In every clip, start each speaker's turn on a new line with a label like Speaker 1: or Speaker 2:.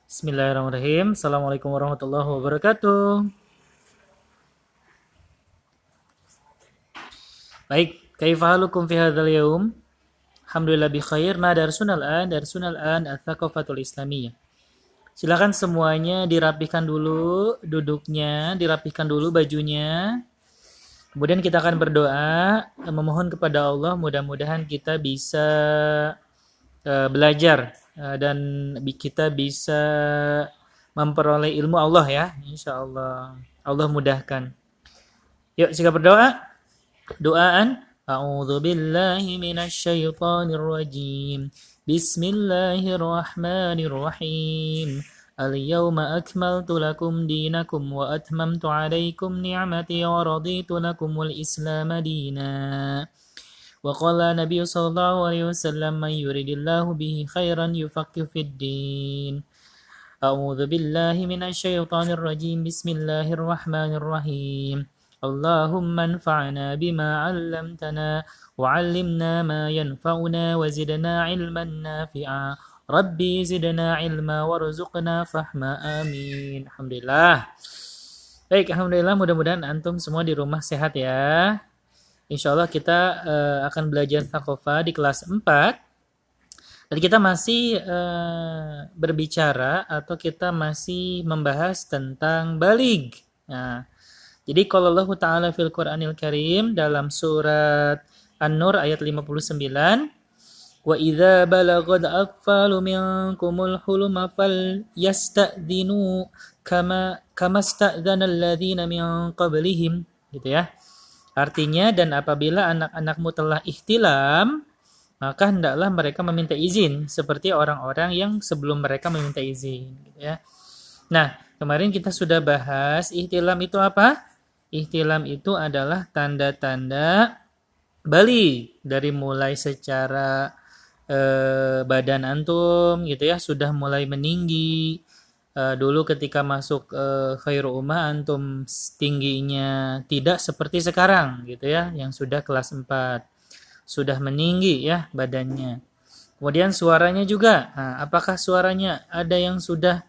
Speaker 1: Bismillahirrahmanirrahim. Assalamualaikum warahmatullahi wabarakatuh. Baik, kaifa halukum fi hadzal yaum? Alhamdulillah bi khair. Nah, Darsunal An Ats-Tsaqafatul Islamiyah. Silakan semuanya dirapikan dulu duduknya, dirapikan dulu bajunya. Kemudian kita akan berdoa, memohon kepada Allah mudah-mudahan kita bisa belajar dan kita bisa memperoleh ilmu Allah ya, insya Allah. Allah mudahkan. Yuk, siap berdoa. Doaan. A'udzu billahi minasy syaithanir rajim. Bismillahirrahmanirrahim. Al-yawma akmaltu lakum dinakum wa atmamtu 'alaikum ni'mati wa raditu lakumul Islam dina. Wa qala Nabi sallallahu alaihi wasallam man yuridillahu bihi khairan yufaqqih fid din. A'udzu billahi minasy syaithanir rajim. Bismillahirrahmanirrahim. Allahumma anfa'na bima 'allamtana wa 'allimna ma yanfa'una wa zidna 'ilman nafi'a. Rabbi zidna 'ilma warzuqna fahma. Amin. Alhamdulillah. Baik, alhamdulillah, mudah-mudahan antum semua di rumah sehat ya. Insyaallah kita akan belajar Thaqafah di kelas 4. Dan kita masih berbicara atau kita masih membahas tentang baligh. Nah, jadi kalau Allah Ta'ala fil Qur'anil Karim dalam surat An-Nur ayat 59, wa idza balagad atfalu minkumul huluma fal yasta'dinu kama sta'dzana alladziina min qablihim, gitu ya. Artinya, dan apabila anak-anakmu telah ihtilam, maka hendaklah mereka meminta izin seperti orang-orang yang sebelum mereka meminta izin, gitu ya. Nah, kemarin kita sudah bahas ihtilam itu apa? Ihtilam itu adalah tanda-tanda baligh, dari mulai secara badan antum gitu ya sudah mulai meninggi. Dulu ketika masuk khairu ummah antum tingginya tidak seperti sekarang gitu ya, yang sudah kelas 4 sudah meninggi ya badannya. Kemudian suaranya juga. Nah, apakah suaranya ada yang sudah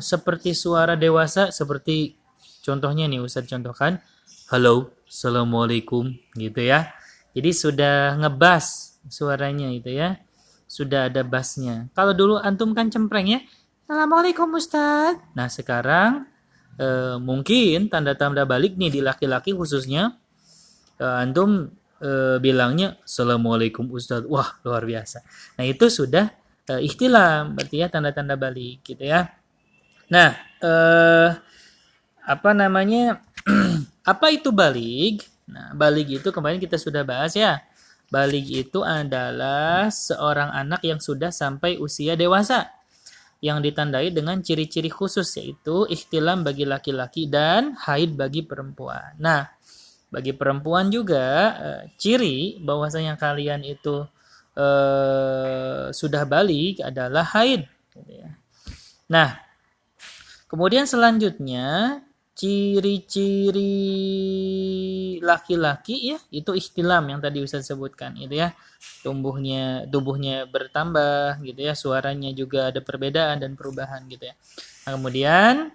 Speaker 1: seperti suara dewasa, seperti contohnya nih Ustaz contohkan, halo, assalamualaikum gitu ya. Jadi sudah ngebas suaranya gitu ya. Sudah ada bassnya. Kalau dulu antum kan cempreng ya. Assalamualaikum Ustaz. Nah sekarang mungkin tanda-tanda balik nih di laki-laki khususnya, antum bilangnya assalamualaikum Ustaz. Wah luar biasa. Nah itu sudah ihtilam, berarti ya tanda-tanda balik gitu ya. Nah apa namanya? Apa itu balig? Nah, balig itu kemarin kita sudah bahas ya. Balig itu adalah seorang anak yang sudah sampai usia dewasa, yang ditandai dengan ciri-ciri khusus, yaitu ihtilam bagi laki-laki dan haid bagi perempuan. Nah, bagi perempuan juga ciri bahwasanya kalian itu sudah balig adalah haid. Nah, kemudian selanjutnya ciri-ciri laki-laki ya itu ihtilam yang tadi Ustaz sebutkan itu ya, tubuhnya bertambah gitu ya, suaranya juga ada perbedaan dan perubahan gitu ya. Nah, kemudian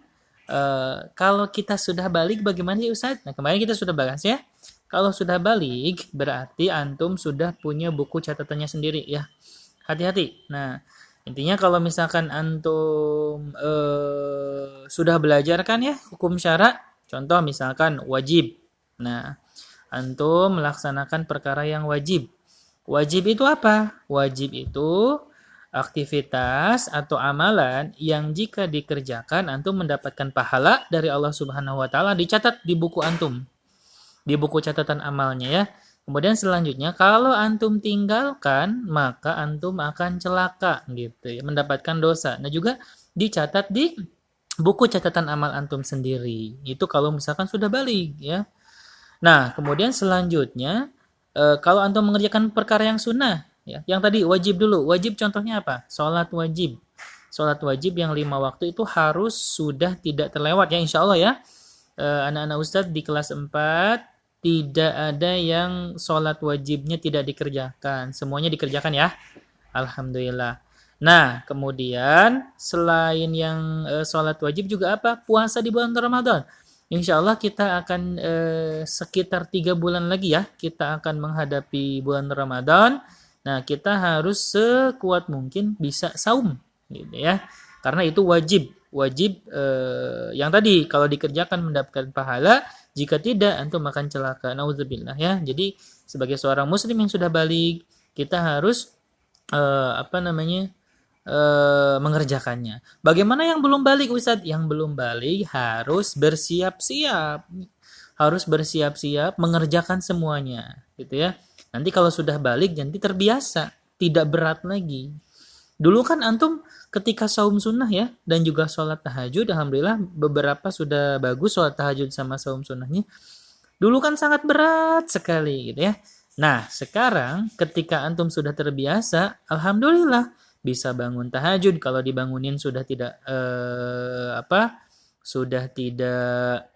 Speaker 1: kalau kita sudah balik bagaimana sih Ustaz? Nah, kemarin kita sudah bahas ya. Kalau sudah balik berarti antum sudah punya buku catatannya sendiri ya. Hati-hati. Nah, intinya kalau misalkan antum sudah belajar kan ya hukum syara, contoh misalkan wajib. Nah, antum melaksanakan perkara yang wajib. Wajib itu apa? Wajib itu aktivitas atau amalan yang jika dikerjakan antum mendapatkan pahala dari Allah Subhanahu wa taala, dicatat di buku antum, di buku catatan amalnya ya. Kemudian selanjutnya kalau antum tinggalkan maka antum akan celaka gitu ya, mendapatkan dosa. Nah juga dicatat di buku catatan amal antum sendiri. Itu kalau misalkan sudah balik ya. Nah kemudian selanjutnya kalau antum mengerjakan perkara yang sunnah ya, yang tadi wajib dulu. Wajib contohnya apa? Sholat wajib. Sholat wajib yang 5 waktu itu harus sudah tidak terlewat ya insya Allah ya. Anak-anak Ustadz di kelas 4 tidak ada yang sholat wajibnya tidak dikerjakan. Semuanya dikerjakan ya. Alhamdulillah. Nah, kemudian selain yang sholat wajib juga apa? Puasa di bulan Ramadan. Insya Allah kita akan sekitar 3 bulan lagi ya, kita akan menghadapi bulan Ramadan. Nah, kita harus sekuat mungkin bisa saum, gitu ya. Karena itu wajib, wajib yang tadi kalau dikerjakan mendapatkan pahala, jika tidak antum akan celaka. Nauzubillah ya. Jadi sebagai seorang muslim yang sudah balik, kita harus mengerjakannya. Bagaimana yang belum balik, Ustadz? Yang belum balik harus bersiap-siap. Harus bersiap-siap mengerjakan semuanya, gitu ya. Nanti kalau sudah balik nanti terbiasa, tidak berat lagi. Dulu kan antum ketika saum sunnah ya dan juga sholat tahajud, alhamdulillah beberapa sudah bagus sholat tahajud sama saum sunnahnya. Dulu kan sangat berat sekali gitu ya. Nah, sekarang ketika antum sudah terbiasa, alhamdulillah bisa bangun tahajud. Kalau dibangunin sudah tidak sudah tidak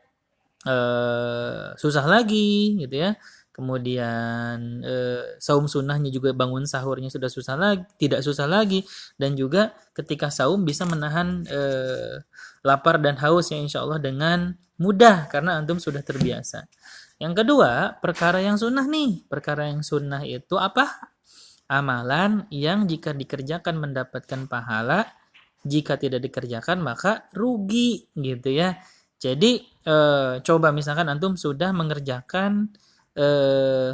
Speaker 1: susah lagi gitu ya. Kemudian saum sunnahnya juga bangun sahurnya sudah tidak susah lagi, dan juga ketika saum bisa menahan lapar dan haus ya insya Allah dengan mudah karena antum sudah terbiasa. Yang kedua, perkara yang sunnah nih. Perkara yang sunnah itu apa? Amalan yang jika dikerjakan mendapatkan pahala, jika tidak dikerjakan maka rugi gitu ya. Jadi coba misalkan antum sudah mengerjakan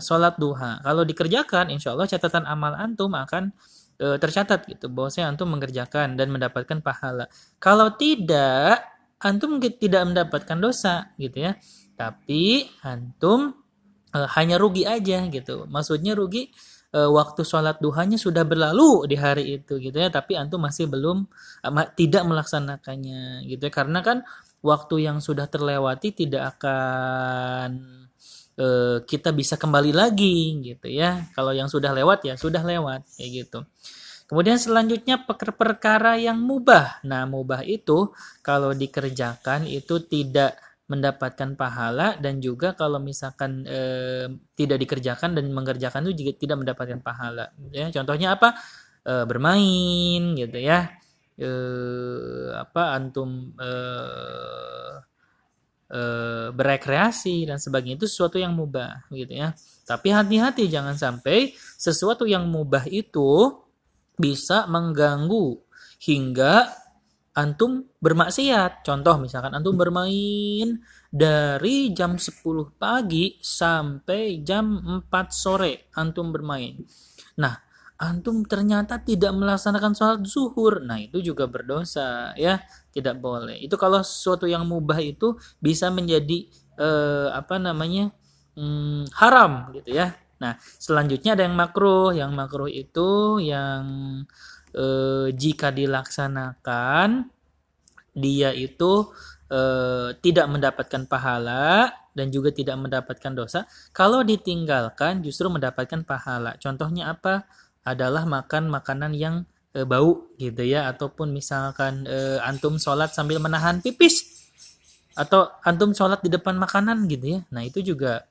Speaker 1: sholat duha. Kalau dikerjakan, insya Allah catatan amal antum akan tercatat gitu. Bahwasanya antum mengerjakan dan mendapatkan pahala. Kalau tidak, antum tidak mendapatkan dosa gitu ya. Tapi antum hanya rugi aja gitu. Maksudnya rugi waktu sholat duhanya sudah berlalu di hari itu gitu ya, tapi antum masih belum tidak melaksanakannya gitu ya. Karena kan waktu yang sudah terlewati tidak akan kita bisa kembali lagi gitu ya. Kalau yang sudah lewat ya sudah lewat kayak gitu. Kemudian selanjutnya perkara yang mubah. Nah, mubah itu kalau dikerjakan itu tidak mendapatkan pahala, dan juga kalau misalkan tidak dikerjakan dan mengerjakan itu juga tidak mendapatkan pahala. Ya, contohnya apa? Bermain gitu ya. Antum berekreasi dan sebagainya itu sesuatu yang mubah gitu ya. Tapi hati-hati jangan sampai sesuatu yang mubah itu bisa mengganggu hingga antum bermaksiat. Contoh misalkan antum bermain dari jam 10 pagi sampai jam 4 sore antum bermain. Nah, antum ternyata tidak melaksanakan sholat zuhur. Nah, itu juga berdosa ya. Tidak boleh. Itu kalau sesuatu yang mubah itu bisa menjadi haram gitu ya. Nah, selanjutnya ada yang makruh. Yang makruh itu yang jika dilaksanakan dia itu tidak mendapatkan pahala dan juga tidak mendapatkan dosa. Kalau ditinggalkan justru mendapatkan pahala. Contohnya apa? Adalah makan makanan yang bau gitu ya, ataupun misalkan antum sholat sambil menahan pipis, atau antum sholat di depan makanan gitu ya. Nah, itu juga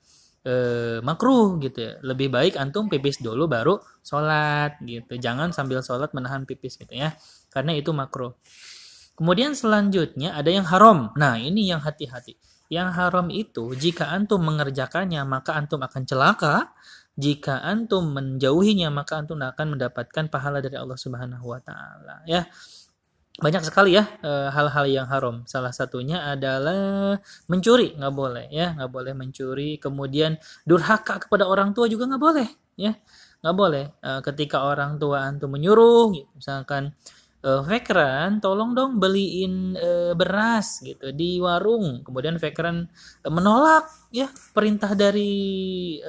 Speaker 1: makruh gitu ya. Lebih baik antum pipis dulu baru sholat gitu. Jangan sambil sholat menahan pipis gitu ya, karena itu makruh. Kemudian selanjutnya ada yang haram. Nah, ini yang hati-hati. Yang haram itu jika antum mengerjakannya maka antum akan celaka. Jika antum menjauhinya maka antum akan mendapatkan pahala dari Allah Subhanahu wa taala ya. Banyak sekali ya hal-hal yang haram. Salah satunya adalah mencuri, nggak boleh ya, nggak boleh mencuri. Kemudian durhaka kepada orang tua juga nggak boleh ya, nggak boleh. Ketika orang tua antum menyuruh, gitu, misalkan Veteran, tolong dong beliin beras gitu di warung. Kemudian veteran menolak ya perintah dari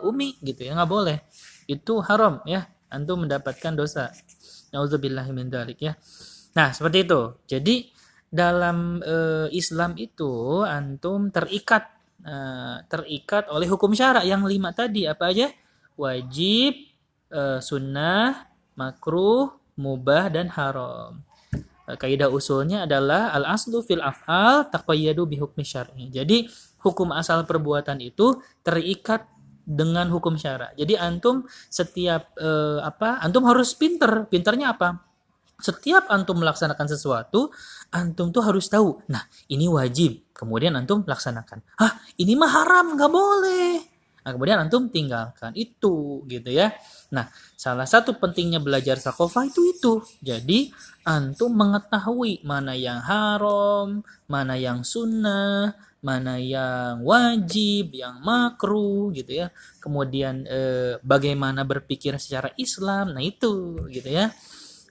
Speaker 1: Umi gitu ya, nggak boleh. Itu haram ya, antum mendapatkan dosa. Nauzubillahi min dzalik ya. Nah, seperti itu. Jadi dalam Islam itu antum terikat oleh hukum syara yang 5 tadi, apa aja? Wajib, sunnah, makruh, mubah, dan haram. Kaidah usulnya adalah al-aslu fil af'al taqayyadu bi hukmi syar'i. Jadi hukum asal perbuatan itu terikat dengan hukum syara. Jadi antum setiap antum harus pinter. Pinternya apa? Setiap antum melaksanakan sesuatu, antum tuh harus tahu. Nah, ini wajib. Kemudian antum laksanakan. Hah, ini mah haram, nggak boleh. Nah, kemudian antum tinggalkan. Itu, gitu ya. Nah, salah satu pentingnya belajar sakofah itu. Jadi, antum mengetahui mana yang haram, mana yang sunnah, mana yang wajib, yang makruh, gitu ya. Kemudian bagaimana berpikir secara Islam. Nah, itu, gitu ya.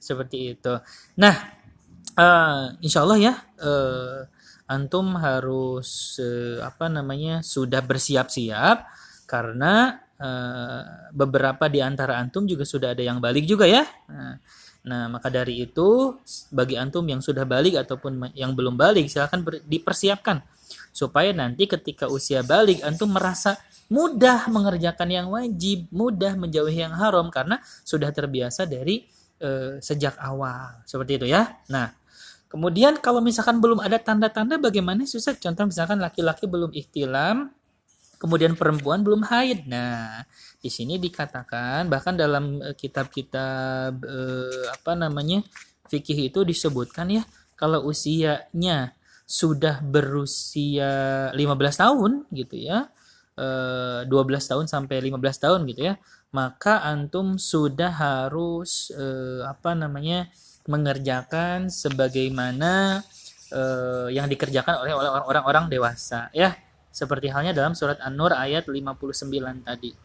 Speaker 1: Seperti itu. Nah, insya Allah ya, antum harus sudah bersiap-siap karena beberapa di antara antum juga sudah ada yang balik juga ya. Nah, maka dari itu bagi antum yang sudah balik ataupun yang belum balik, silakan dipersiapkan supaya nanti ketika usia balik antum merasa mudah mengerjakan yang wajib, mudah menjauhi yang haram karena sudah terbiasa dari sejak awal. Seperti itu ya. Nah, kemudian kalau misalkan belum ada tanda-tanda bagaimana susah? Contoh misalkan laki-laki belum ihtilam, kemudian perempuan belum haid. Nah, di sini dikatakan bahkan dalam kitab-kitab fikih itu disebutkan ya, kalau usianya sudah berusia 15 tahun gitu ya, 12 tahun sampai 15 tahun gitu ya, maka antum sudah harus mengerjakan sebagaimana yang dikerjakan oleh orang-orang dewasa ya, seperti halnya dalam surat An-Nur ayat 59 tadi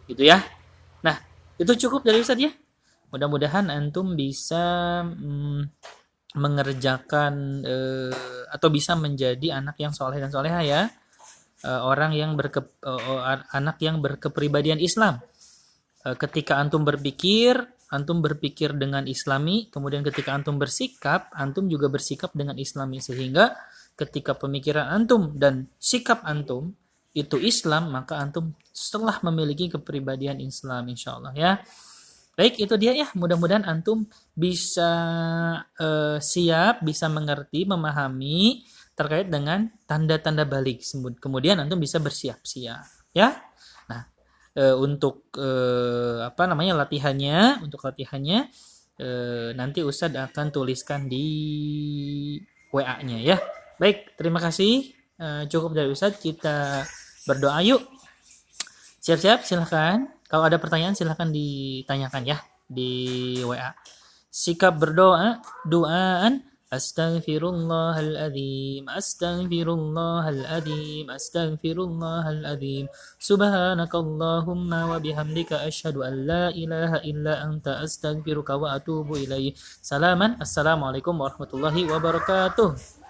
Speaker 1: gitu ya. Nah, itu cukup dari Ustaz ya. Mudah-mudahan antum bisa mengerjakan atau bisa menjadi anak yang soleh dan soleha ya, anak yang berkepribadian Islam. Ketika antum berpikir dengan Islami, kemudian ketika antum bersikap, antum juga bersikap dengan Islami, sehingga ketika pemikiran antum dan sikap antum itu Islam, maka antum setelah memiliki kepribadian Islam insyaallah ya. Baik, itu dia ya. Mudah-mudahan antum bisa siap, bisa mengerti, memahami terkait dengan tanda-tanda balik. Kemudian antum bisa bersiap-siap ya. Nah, untuk latihannya nanti Ustadz akan tuliskan di WA-nya ya. Baik, terima kasih. Cukup dari Ustadz, kita berdoa yuk. Siap-siap, silahkan. Kalau ada pertanyaan silahkan ditanyakan ya di WA. Sikap berdoa, doaan. Astaghfirullahaladzim, astaghfirullahaladzim, astaghfirullahaladzim. Subhanakallahumma wa bihamdika asyhadu an la ilaha illa anta astaghfiruka wa atubu ilaih. Salaman, assalamualaikum warahmatullahi wabarakatuh.